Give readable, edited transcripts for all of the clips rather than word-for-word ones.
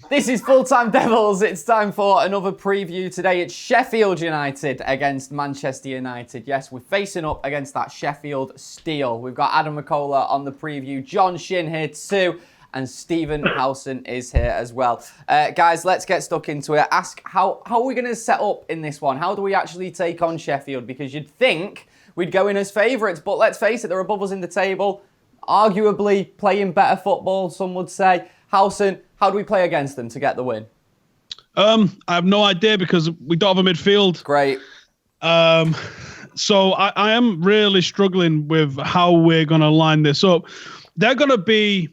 This is Full Time Devils. It's time for another preview. Today it's Sheffield United against Manchester United. Yes, we're facing up against that Sheffield Steel. We've got Adam Mckola on the preview, John Shin here too, and Stephen Howson is here as well. Guys, let's get stuck into it. Ask how are we going to set up in this one? How do we actually take on Sheffield? Because you'd think we'd go in as favourites, but let's face it, they're above us in the table. Arguably playing better football, some would say. Howson, how do we play against them to get the win? I have no idea because we don't have a midfield. Great. So I am really struggling with how we're going to line this up. They're going to be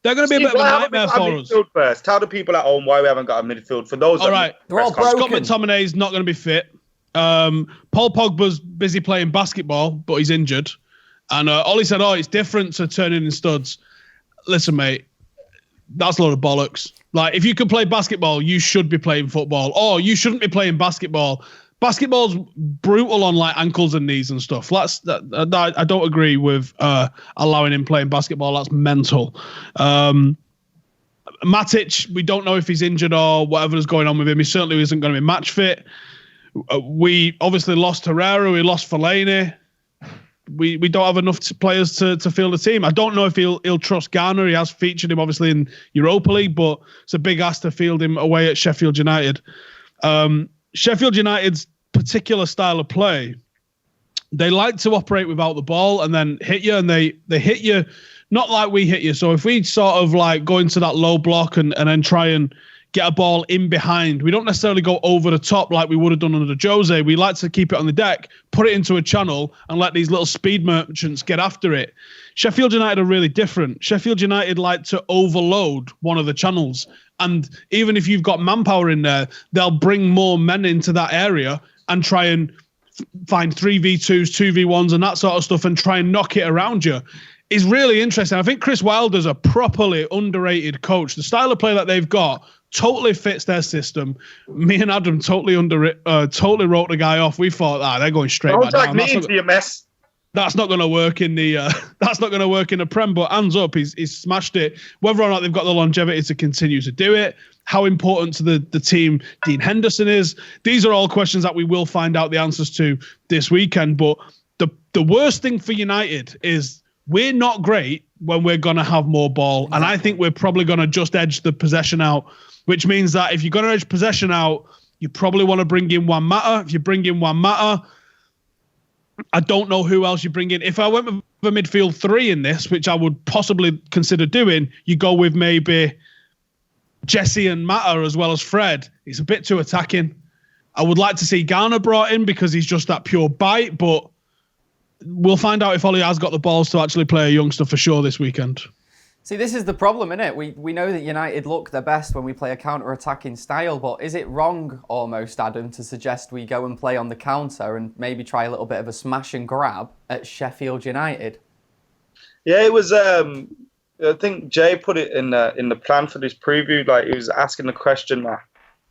a bit of a nightmare for us. First, tell the people at home why we haven't got a midfield. For those, all right, they're all broken. Scott McTominay is not going to be fit. Paul Pogba's busy playing basketball, but he's injured. And Ollie said, "Oh, it's different to turning in studs." Listen, mate. That's a load of bollocks. Like, if you could play basketball, you should be playing football. Or you shouldn't be playing basketball. Basketball's brutal on, like, ankles and knees and stuff. I don't agree with allowing him playing basketball. That's mental. Matic, we don't know if he's injured or whatever is going on with him. He certainly isn't going to be match fit. We obviously lost Herrera. We lost Fellaini. We don't have enough players to field a team. I don't know if he'll trust Garner. He has featured him obviously in Europa League, but it's a big ask to field him away at Sheffield United. Sheffield United's particular style of play, they like to operate without the ball and then hit you, and they hit you not like we hit you. So if we sort of like go into that low block and then try and get a ball in behind, we don't necessarily go over the top like we would have done under Jose. We like to keep it on the deck, put it into a channel, and let these little speed merchants get after it. Sheffield United are really different. Sheffield United like to overload one of the channels. And even if you've got manpower in there, they'll bring more men into that area and try and find 3v2s, 2v1s and that sort of stuff and try and knock it around you. Is really interesting. I think Chris Wilder's a properly underrated coach. The style of play that they've got totally fits their system. Me and Adam totally wrote the guy off. We thought, they're going straight back down. Me into your mess. That's not going to work in the. That's not going to work in the Prem. But hands up, he's smashed it. Whether or not they've got the longevity to continue to do it, how important to the team Dean Henderson is. These are all questions that we will find out the answers to this weekend. But the worst thing for United is we're not great when we're going to have more ball, and I think we're probably going to just edge the possession out. Which means that if you're going to edge possession out, you probably want to bring in Juan Mata. If you bring in Juan Mata, I don't know who else you bring in. If I went with a midfield three in this, which I would possibly consider doing, you go with maybe Jesse and Mata as well as Fred. It's a bit too attacking. I would like to see Garner brought in because he's just that pure bite, but we'll find out if Ollie has got the balls to actually play a youngster for sure this weekend. See, this is the problem, isn't it? We know that United look their best when we play a counter-attacking style, but is it wrong almost, Adam, to suggest we go and play on the counter and maybe try a little bit of a smash and grab at Sheffield United? Yeah, it was. I think Jay put it in the plan for this preview. Like, he was asking the question,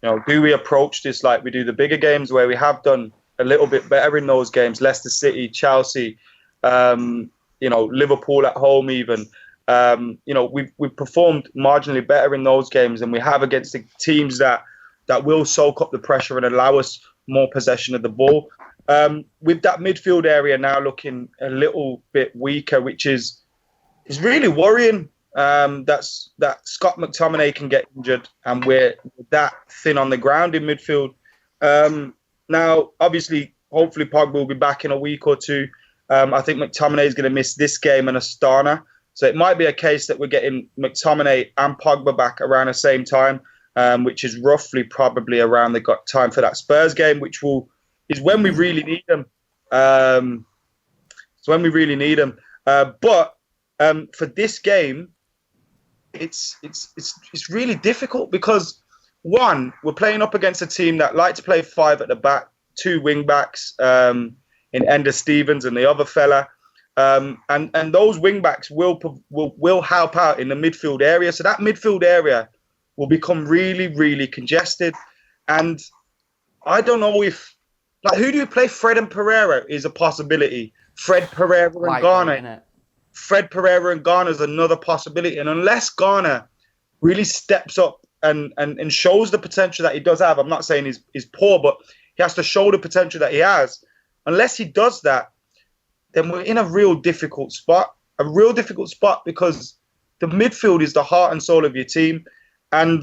do we approach this like we do the bigger games where we have done a little bit better in those games? Leicester City, Chelsea, Liverpool at home even. We've performed marginally better in those games than we have against the teams that will soak up the pressure and allow us more possession of the ball. With that midfield area now looking a little bit weaker, which is really worrying. That Scott McTominay can get injured and we're that thin on the ground in midfield. Now, obviously, hopefully Pogba will be back in a week or two. I think McTominay is going to miss this game and Astana. So it might be a case that we're getting McTominay and Pogba back around the same time, which is roughly probably around the time for that Spurs game, which is when we really need them. But for this game, it's really difficult because, one, we're playing up against a team that like to play five at the back, two wing backs in Ender Stevens and the other fella. And those wing backs will help out in the midfield area. So that midfield area will become really, really congested. And I don't know if, who do you play? Fred and Pereira is a possibility. Fred, Pereira and Garner. Fred, Pereira and Garner is another possibility. And unless Garner really steps up and shows the potential that he does have. I'm not saying he's poor, but he has to show the potential that he has. Unless he does that, then we're in a real difficult spot. A real difficult spot because the midfield is the heart and soul of your team. And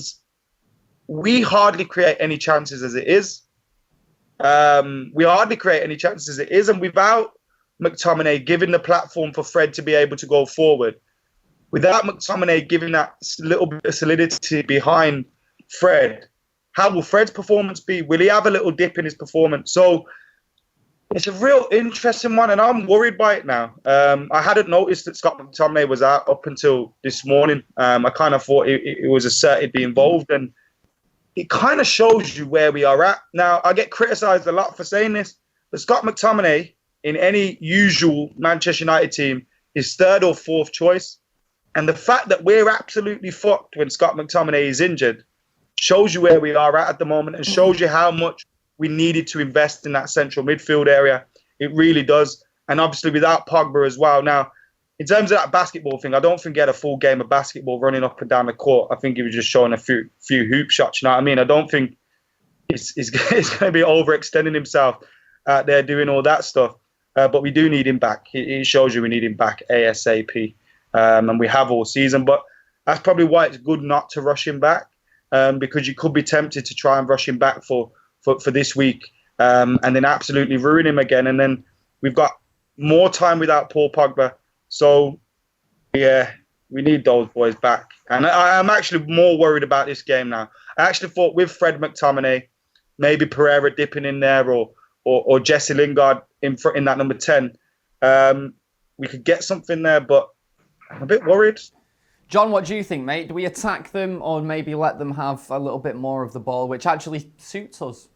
we hardly create any chances as it is. And without McTominay giving the platform for Fred to be able to go forward, without McTominay giving that little bit of solidity behind Fred, how will Fred's performance be? Will he have a little dip in his performance? So it's a real interesting one, and I'm worried by it now. I hadn't noticed that Scott McTominay was out up until this morning. I kind of thought it was a cert he'd be involved, and it kind of shows you where we are at. Now, I get criticised a lot for saying this, but Scott McTominay, in any usual Manchester United team, is third or fourth choice. And the fact that we're absolutely fucked when Scott McTominay is injured shows you where we are at the moment and shows you how much we needed to invest in that central midfield area. It really does. And obviously without Pogba as well. Now, in terms of that basketball thing, I don't think he had a full game of basketball running up and down the court. I think he was just showing a few hoop shots. You know what I mean? I don't think he's going to be overextending himself out there doing all that stuff. But we do need him back. It shows you we need him back ASAP. And we have all season. But that's probably why it's good not to rush him back. Because you could be tempted to try and rush him back for this week and then absolutely ruin him again. And then we've got more time without Paul Pogba. So, yeah, we need those boys back. And I'm actually more worried about this game now. I actually thought with Fred McTominay, maybe Pereira dipping in there or Jesse Lingard in that number 10, we could get something there, but I'm a bit worried. John, what do you think, mate? Do we attack them or maybe let them have a little bit more of the ball, which actually suits us?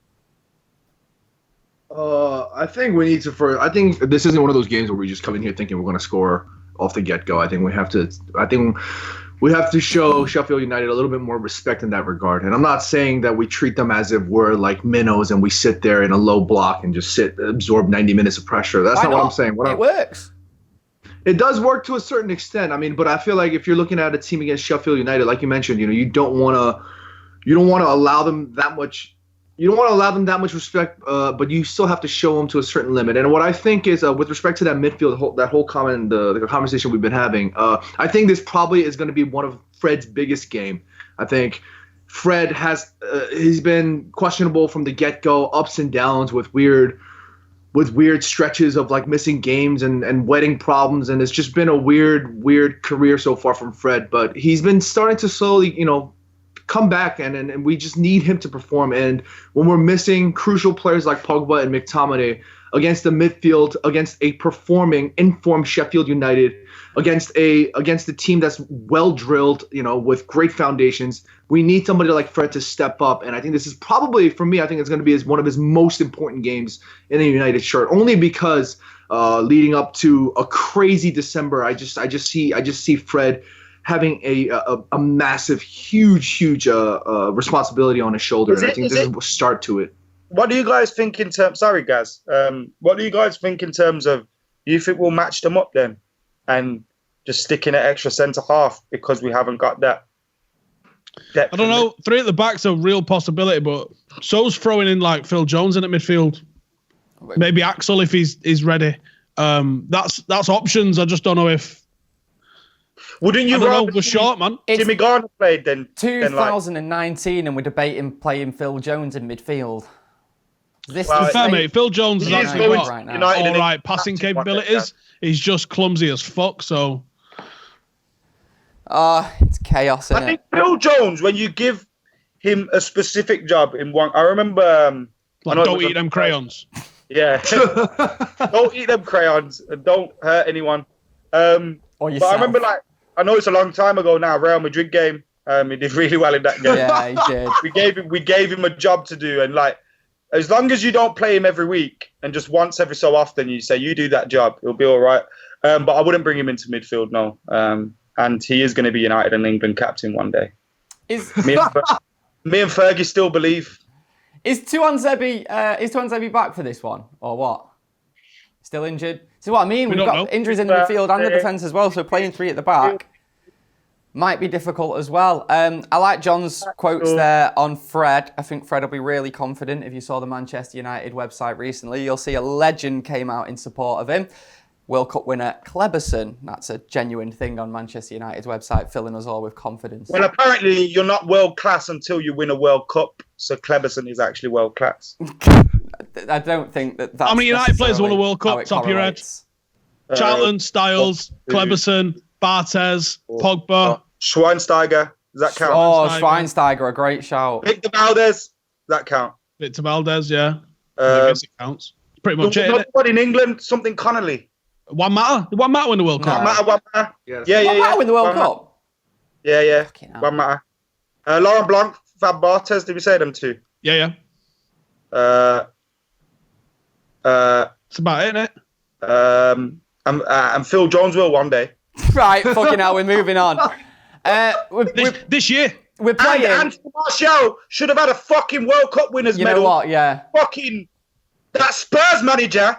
I think we need to. I think this isn't one of those games where we just come in here thinking we're going to score off the get-go. I think we have to. Show Sheffield United a little bit more respect in that regard. And I'm not saying that we treat them as if we're like minnows and we sit there in a low block and just absorb 90 minutes of pressure. That's not what I'm saying. It works. It does work to a certain extent. I mean, but I feel like if you're looking at a team against Sheffield United, like you mentioned, you don't want to allow them that much. You don't want to allow them that much respect, but you still have to show them to a certain limit. And what I think is, with respect to that midfield, that whole comment, the conversation we've been having, I think this probably is going to be one of Fred's biggest game. I think Fred he's been questionable from the get-go, ups and downs with weird stretches of like missing games and wedding problems, and it's just been a weird career so far from Fred. But he's been starting to slowly, come back, and we just need him to perform. And when we're missing crucial players like Pogba and McTominay against the midfield, against a performing, informed Sheffield United, against a team that's well drilled, with great foundations, we need somebody like Fred to step up. And I think this is probably, for me, I think it's going to be one of his most important games in a United shirt, only because leading up to a crazy December, I just see Fred having a massive, huge responsibility on his shoulder. And I think this is a start to it. What do you guys think in terms? Sorry, Gaz. What do you guys think in terms of? Do you think we'll match them up then, and just stick in an extra centre half because we haven't got that depth? I don't know. 3 at the back's a real possibility, but so's throwing in like Phil Jones in at midfield. Maybe Axel if he's ready. That's options. I just don't know if. Wouldn't you rather we're short, man. Jimmy Garner played then? 2019, and we're debating playing Phil Jones in midfield. Fair, mate. Phil Jones has actually got right now. all right passing capabilities. He's just clumsy as fuck. So, it's chaos. I think Phil Jones, when you give him a specific job in one, I remember. Don't eat them crayons. Yeah, don't eat them crayons and don't hurt anyone. But I remember, I know it's a long time ago now. Real Madrid game. He did really well in that game. Yeah, he did. We gave him a job to do, and as long as you don't play him every week and just once every so often, you say you do that job, he'll be all right. But I wouldn't bring him into midfield, no. And he is going to be United and England captain one day. Me and Fergie still believe. Is Tuanzebe back for this one or what? Still injured? See what I mean? We've got injuries in the midfield and the defence as well, so playing 3 at the back. might be difficult as well. I like John's quotes there on Fred. I think Fred will be really confident. If you saw the Manchester United website recently, you'll see a legend came out in support of him. World Cup winner Kleberson. That's a genuine thing on Manchester United's website, filling us all with confidence. Well, apparently you're not world class until you win a World Cup. So Kleberson is actually world class. I don't think that's how many United players won a World Cup? Top of your head. Charlton, Styles, Kleberson, Barthez, Pogba. Schweinsteiger. Does that count? Oh, Schweinsteiger, a great shout. Victor Valdez. Does that count? Victor Valdez, yeah. I guess it counts. Pretty much it. What in England? Something Connolly. One matter win the World Cup. One matter. Yes. Yeah. One matter win the World Cup? Yeah. One matter. Laurent Blanc, Fab Barthez, did we say them two? Yeah. It's about it, isn't it? And Phil Jones will one day. Right, fucking hell, we're moving on. This year. We're playing. And Anthony Martial should have had a fucking World Cup winners medal. You know what, yeah. Fucking that Spurs manager.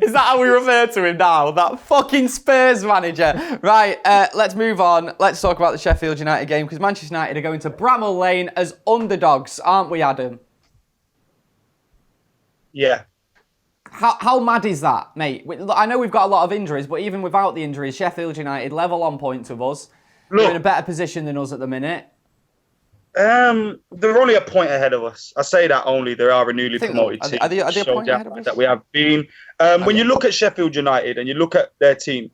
Is that how we refer to him now? That fucking Spurs manager. Right, let's move on. Let's talk about the Sheffield United game, because Manchester United are going to Bramall Lane as underdogs, aren't we, Adam? Yeah. How mad is that, mate? I know we've got a lot of injuries, but even without the injuries, Sheffield United level on points with us. They're in a better position than us at the minute. They're only a point ahead of us. I say that only. They are a newly promoted team. Are they a point ahead of us? That we have been. When you look at Sheffield United and you look at their team,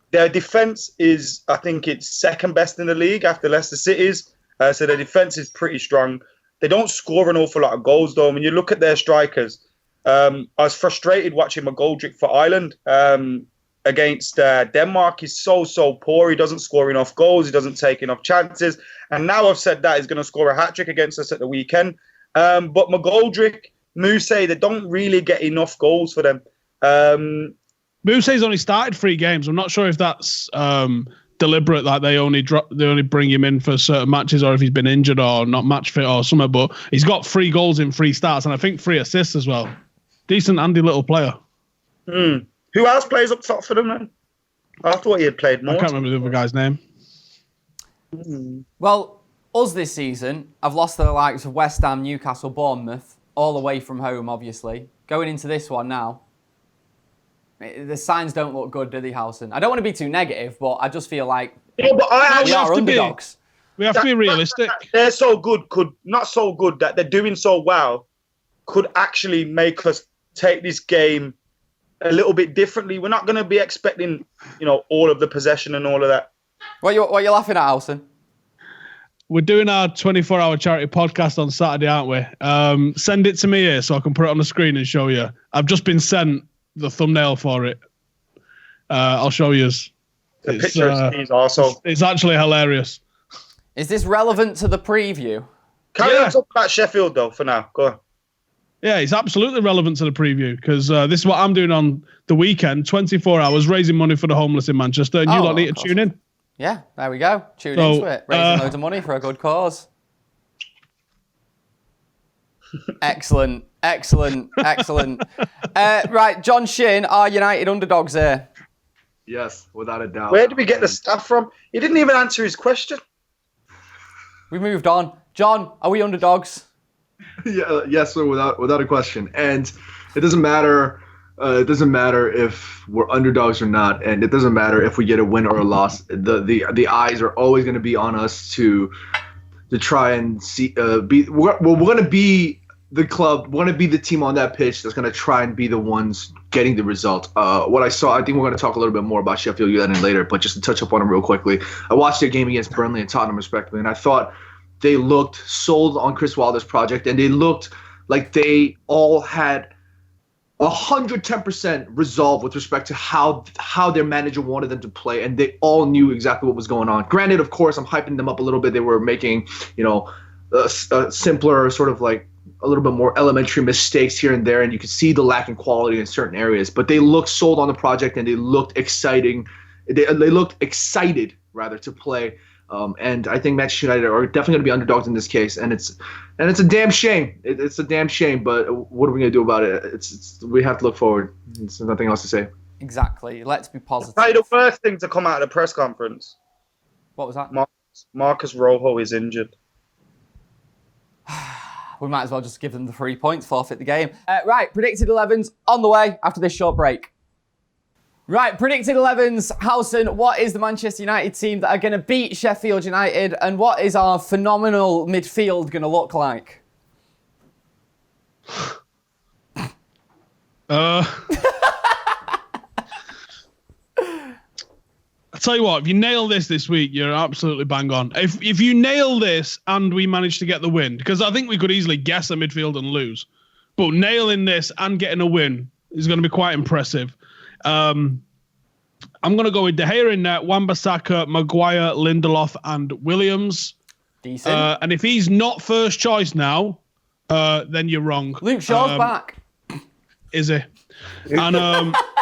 their defence is, I think it's second best in the league after Leicester City's. So their defence is pretty strong. They don't score an awful lot of goals, though. When you look at their strikers, I was frustrated watching McGoldrick for Ireland against Denmark. He's so poor. He doesn't score enough goals. He doesn't take enough chances. And now I've said that he's going to score a hat-trick against us at the weekend. But McGoldrick, Muse, they don't really get enough goals for them. Muse's only started 3 games. I'm not sure if that's deliberate, that they only bring him in for certain matches, or if he's been injured or not match fit or something. But he's got 3 goals in 3 starts, and I think 3 assists as well. Decent, handy little player. Who else plays up top for them then? I thought he had played more. I can't remember the other guy's name. Well, us this season, I've lost to the likes of West Ham, Newcastle, Bournemouth, all away from home, obviously. Going into this one now, the signs don't look good, do they, Howson? I don't want to be too negative, but I just feel like we are underdogs. We have to be realistic. They're so good, not so good that they're doing so well, could actually make us take this game a little bit differently. We're not going to be expecting, all of the possession and all of that. What are you laughing at, Howson? We're doing our 24-hour charity podcast on Saturday, aren't we? Send it to me here so I can put it on the screen and show you. I've just been sent the thumbnail for it. I'll show you. The picture is also. It's actually hilarious. Is this relevant to the preview? Can we talk about Sheffield, though, for now? Go on. Yeah, it's absolutely relevant to the preview, because this is what I'm doing on the weekend, 24 hours, raising money for the homeless in Manchester, and you lot need to tune in. Yeah, there we go. Tune into it. Raising loads of money for a good cause. Excellent. Right, John Shin, our United underdogs here. Yes, without a doubt. Where did we get the staff from? He didn't even answer his question. We moved on. John, are we underdogs? Yes, sir, without a question. And it doesn't matter. It doesn't matter if we're underdogs or not, and it doesn't matter if we get a win or a loss. The eyes are always going to be on us to try and see. We're going to be the club. We're going to be the team on that pitch that's going to try and be the ones getting the result. What I saw, I think we're going to talk a little bit more about Sheffield United later, but just to touch up on them real quickly, I watched their game against Burnley and Tottenham, respectively, and I thought they looked sold on Chris Wilder's project, and they looked like they all had 110% resolve with respect to how their manager wanted them to play, and they all knew exactly what was going on. Granted, of course, I'm hyping them up a little bit. They were making, a simpler, sort of like a little bit more elementary mistakes here and there, and you could see the lack in quality in certain areas. But they looked sold on the project, and they looked exciting. They looked excited, rather, to play. And I think Manchester United are definitely going to be underdogs in this case, and it's a damn shame. It's a damn shame, but what are we going to do about it? We have to look forward. There's nothing else to say. Exactly. Let's be positive. Tell you the worst thing to come out of the press conference. What was that? Marcus Rojo is injured. We might as well just give them the 3 points, forfeit the game. Right, predicted 11s on the way after this short break. Right, predicted 11s. Howson, what is the Manchester United team that are going to beat Sheffield United, and what is our phenomenal midfield going to look like? I tell you what, if you nail this week, you're absolutely bang on. If you nail this and we manage to get the win, because I think we could easily guess a midfield and lose, but nailing this and getting a win is going to be quite impressive. I'm going to go with De Gea in net, Wan-Bissaka, Maguire, Lindelof, and Williams. Decent. And if he's not first choice now, then you're wrong. Luke Shaw's back. Is he? And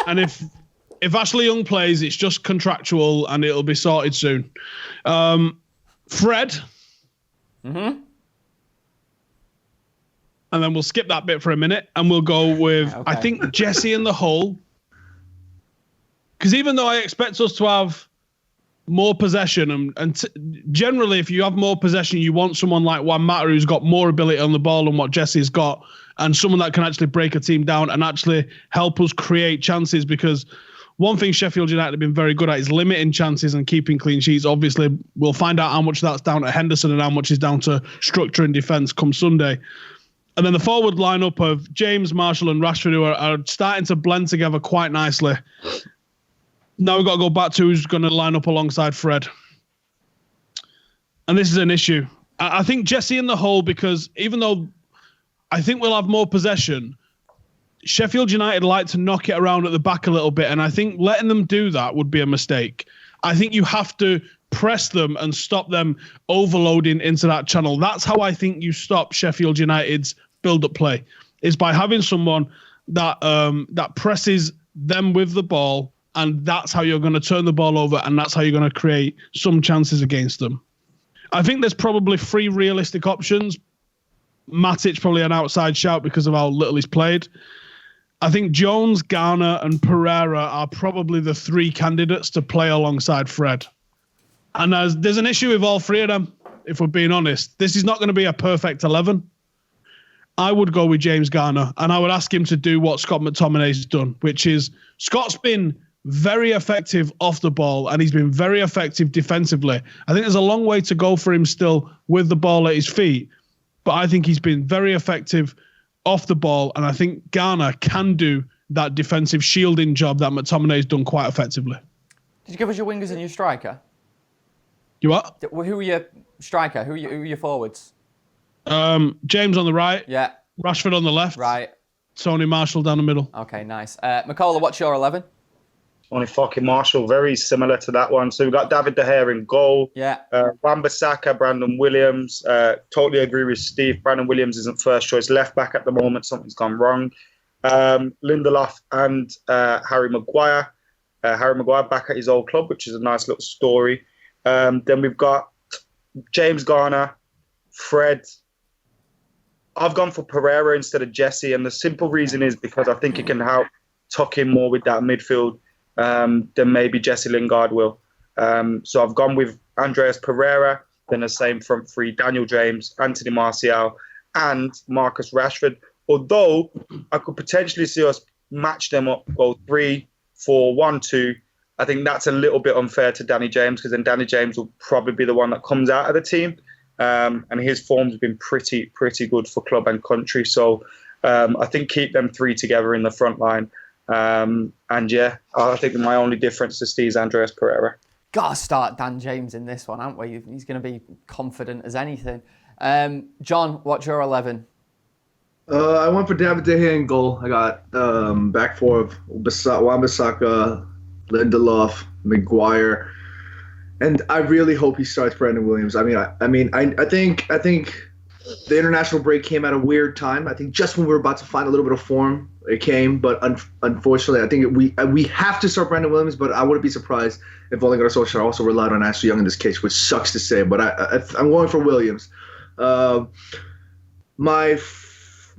and if Ashley Young plays, it's just contractual and it'll be sorted soon. Fred. Mm-hmm. And then we'll skip that bit for a minute and we'll go with, Okay. I think, Jesse in the hole. Because even though I expect us to have more possession, and generally if you have more possession, you want someone like Juan Mata who's got more ability on the ball than what Jesse's got, and someone that can actually break a team down and actually help us create chances, because one thing Sheffield United have been very good at is limiting chances and keeping clean sheets. Obviously, we'll find out how much that's down to Henderson and how much is down to structure and defence come Sunday. And then the forward lineup of James, Marshall and Rashford, who are starting to blend together quite nicely. Now we've got to go back to who's going to line up alongside Fred. And this is an issue. I think Jesse in the hole, because even though I think we'll have more possession, Sheffield United like to knock it around at the back a little bit, and I think letting them do that would be a mistake. I think you have to press them and stop them overloading into that channel. That's how I think you stop Sheffield United's build-up play, is by having someone that that presses them with the ball, and that's how you're going to turn the ball over, and that's how you're going to create some chances against them. I think there's probably 3 realistic options. Matic probably an outside shout because of how little he's played. I think Jones, Garner, and Pereira are probably the 3 candidates to play alongside Fred. And there's an issue with all 3 of them, if we're being honest. This is not going to be a perfect 11. I would go with James Garner, and I would ask him to do what Scott McTominay's done, which is Scott's been very effective off the ball, and he's been very effective defensively. I think there's a long way to go for him still with the ball at his feet, but I think he's been very effective off the ball, and I think Garner can do that defensive shielding job that McTominay's done quite effectively. Did you give us your wingers and your striker? You what? Who are your striker? Who are your forwards? James on the right. Yeah. Rashford on the left. Right. Tony Marshall down the middle. Okay, nice. Mckola, what's your 11? Only fucking Marshall, very similar to that one. So we've got David De Gea in goal. Yeah. Wan-Bissaka, Brandon Williams. Totally agree with Steve. Brandon Williams isn't first choice left back at the moment. Something's gone wrong. Lindelof and Harry Maguire. Harry Maguire back at his old club, which is a nice little story. Then we've got James Garner, Fred. I've gone for Pereira instead of Jesse, and the simple reason is because I think he can help tuck in more with that midfield than maybe Jesse Lingard will. So I've gone with Andreas Pereira, then the same front 3, Daniel James, Anthony Martial, and Marcus Rashford. Although I could potentially see us match them up, go 3-4-1-2. I think that's a little bit unfair to Danny James, because then Danny James will probably be the one that comes out of the team. And his form's been pretty good for club and country. So I think keep them 3 together in the front line. And yeah, I think my only difference to Steve's Andreas Pereira. Gotta start Dan James in this one, aren't we? He's going to be confident as anything. John, what's your 11? I went for David De Gea in goal. I got back 4 of Wan-Bissaka, Lindelof, Maguire. And I really hope he starts Brandon Williams. I think the international break came at a weird time. I think just when we were about to find a little bit of form, it came. But unfortunately, I think we have to start Brandon Williams. But I wouldn't be surprised if Ole Gunnar Solskjaer also relied on Ashley Young in this case, which sucks to say. But I'm going for Williams. My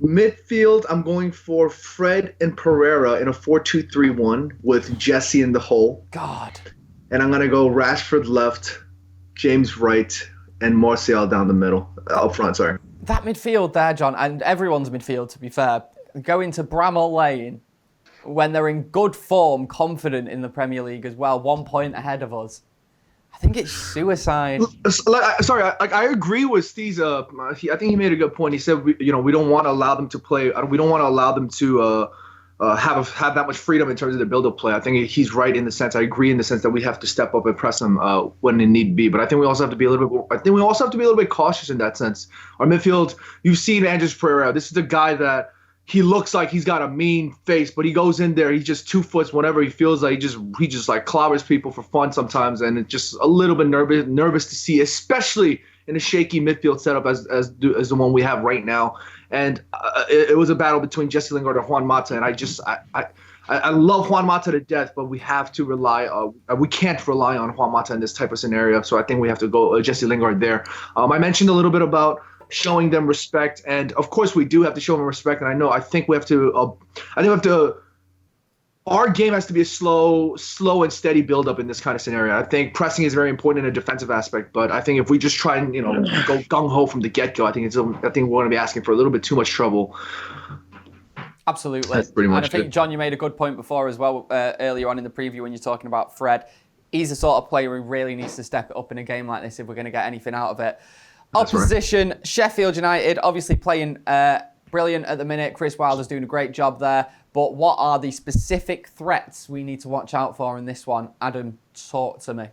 Midfield, I'm going for Fred and Pereira in a 4-2-3-1 with Jesse in the hole. God. And I'm going to go Rashford left, James right, and Martial down the middle. Up front, sorry. That midfield there, John, and everyone's midfield, to be fair, going to Bramall Lane when they're in good form, confident in the Premier League as well, 1 point ahead of us. I think it's suicide. I agree with Steve's. I think he made a good point. He said, we don't want to allow them to play. We don't want to allow them to have that much freedom in terms of the build-up play. I think he's right in the sense. I agree in the sense that we have to step up and press them when it need be. But I think we also have to be a little bit cautious in that sense. Our midfield, you've seen Andres Pereira. This is the guy that. He looks like he's got a mean face, but he goes in there. He's just 2 foot whenever he feels like he just like clobbers people for fun sometimes, and it's just a little bit nervous to see, especially in a shaky midfield setup as the one we have right now. And it was a battle between Jesse Lingard and Juan Mata, and I love Juan Mata to death, but we have to we can't rely on Juan Mata in this type of scenario. So I think we have to go Jesse Lingard there. I mentioned a little bit about showing them respect, and of course we do have to show them respect. And I think we have to. Our game has to be a slow and steady build up in this kind of scenario. I think pressing is very important in a defensive aspect, but I think if we just try and go gung ho from the get go, I think we're going to be asking for a little bit too much trouble. Absolutely. That's pretty much and I think, John, you made a good point before as well, earlier on in the preview when you're talking about Fred. He's the sort of player who really needs to step it up in a game like this if we're going to get anything out of it. Opposition, right. Sheffield United, obviously playing brilliant at the minute. Chris Wilder's doing a great job there. But what are the specific threats we need to watch out for in this one? Adam, talk to me.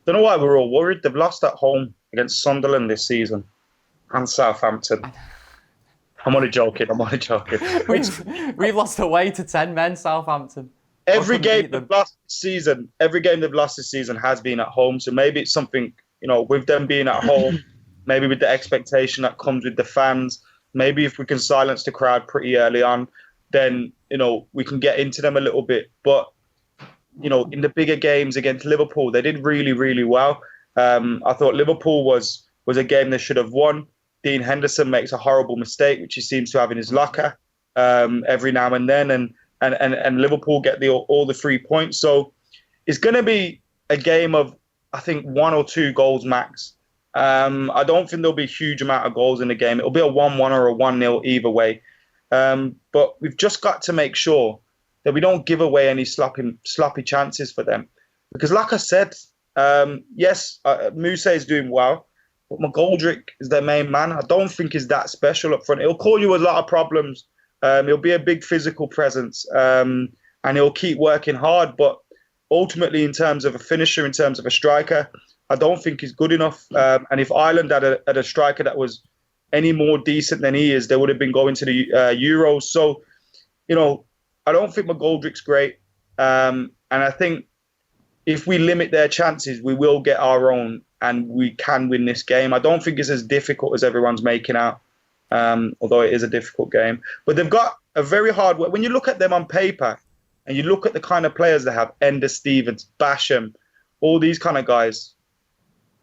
Don't know why we're all worried. They've lost at home against Sunderland this season and Southampton. I'm only joking. We've lost away to 10 men, Southampton. Every game they've lost this season has been at home. So maybe it's something, with them being at home, maybe with the expectation that comes with the fans, maybe if we can silence the crowd pretty early on, then, we can get into them a little bit. But, in the bigger games against Liverpool, they did really, really well. I thought Liverpool was a game they should have won. Dean Henderson makes a horrible mistake, which he seems to have in his locker every now and then. And Liverpool get all the 3 points. So it's going to be a game of, I think, 1 or 2 goals max. I don't think there'll be a huge amount of goals in the game. It'll be a 1-1 or a 1-0 either way. But we've just got to make sure that we don't give away any sloppy chances for them. Because like I said, yes, Musa is doing well, but McGoldrick is their main man. I don't think he's that special up front. He'll cause you a lot of problems. He'll be a big physical presence, and he'll keep working hard. But ultimately, in terms of a finisher, in terms of a striker, I don't think he's good enough. And if Ireland had a striker that was any more decent than he is, they would have been going to the Euros. So, I don't think McGoldrick's great. And I think if we limit their chances, we will get our own and we can win this game. I don't think it's as difficult as everyone's making out, although it is a difficult game. But they've got a very hard work. When you look at them on paper and you look at the kind of players they have, Ender Stevens, Basham, all these kind of guys,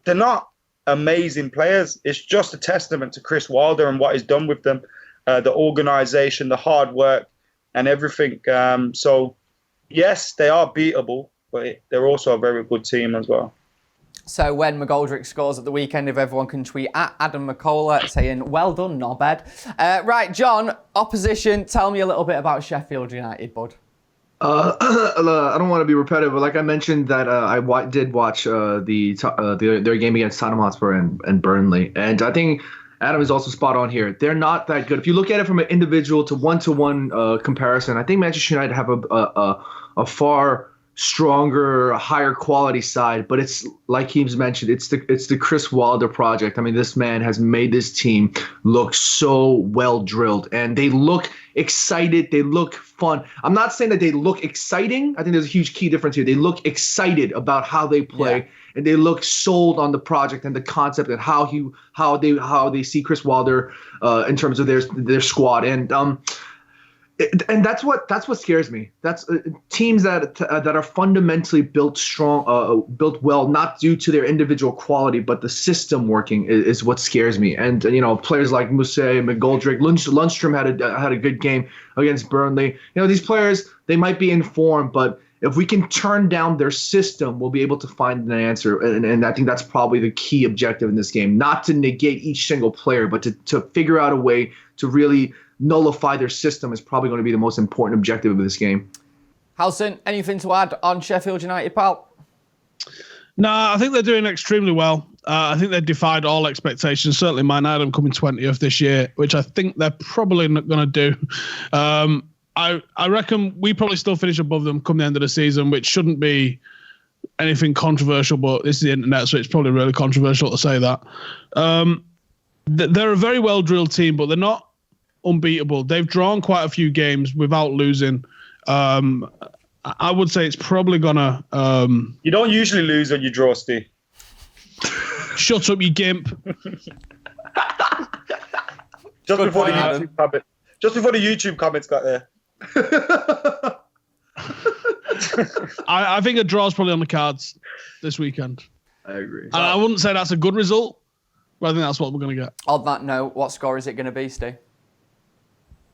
they're not amazing players. It's just a testament to Chris Wilder and what he's done with them, the organisation, the hard work and everything. So, yes, they are beatable, but they're also a very good team as well. So when McGoldrick scores at the weekend, if everyone can tweet at Adam Mckola saying, well done, knobhead. Right, John, opposition, tell me a little bit about Sheffield United, bud. I don't want to be repetitive, but like I mentioned that I did watch their game against Tottenham Hotspur and Burnley. And I think Adam is also spot on here. They're not that good. If you look at it from an individual to one-to-one comparison, I think Manchester United have a far stronger, higher quality side, but it's like he's mentioned, it's the Chris Wilder project. I mean, this man has made this team look so well drilled, and they look excited. They look fun. I'm not saying that they look exciting. I think there's a huge key difference here. They look excited about how they play, and they look sold on the project and the concept and how they see Chris Wilder in terms of their squad. And And that's what scares me. That's teams that are fundamentally built strong, built well, not due to their individual quality, but the system working is what scares me. And players like Moussa, McGoldrick, Lundstrom had a good game against Burnley. These players, they might be in form, but if we can turn down their system, we'll be able to find an answer. And I think that's probably the key objective in this game, not to negate each single player, but to figure out a way to really nullify their system is probably going to be the most important objective of this game. Howson, anything to add on Sheffield United, pal? No, I think they're doing extremely well. I think they defied all expectations. Certainly mine had them coming 20th this year, which I think they're probably not going to do. I reckon we probably still finish above them come the end of the season, which shouldn't be anything controversial, but this is the internet, so it's probably really controversial to say that. They're a very well-drilled team, but they're not unbeatable. They've drawn quite a few games without losing. I would say it's probably gonna. You don't usually lose when you draw, Steve. Shut up, you gimp. Just before the YouTube comments got there. I think a draw's probably on the cards this weekend. I agree. And I wouldn't say that's a good result, but I think that's what we're going to get. On that note, what score is it going to be, Steve?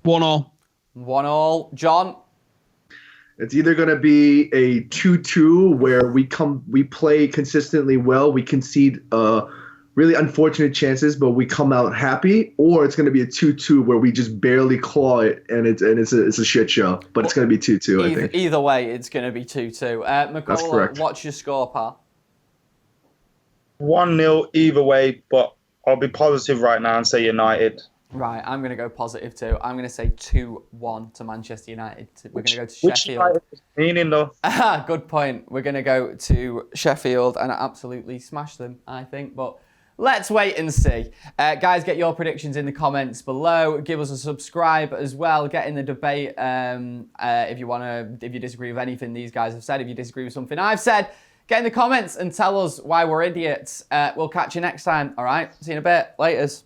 1-1. 1-1. John? It's either going to be a 2-2 where we play consistently well, we concede really unfortunate chances, but we come out happy, or it's going to be a 2-2 where we just barely claw it and it's a shit show. But it's going to be 2-2, I think. Either way, it's going to be 2-2. Mckola, what's your score, pal? 1-0 either way, but I'll be positive right now and say United. Right, I'm going to go positive too. I'm going to say 2-1 to Manchester United. We're going to go to Sheffield. Meaning though. Good point. We're going to go to Sheffield and absolutely smash them, I think. But let's wait and see. Guys, get your predictions in the comments below. Give us a subscribe as well. Get in the debate if you disagree with anything these guys have said. If you disagree with something I've said, get in the comments and tell us why we're idiots. We'll catch you next time. All right? See you in a bit. Laters.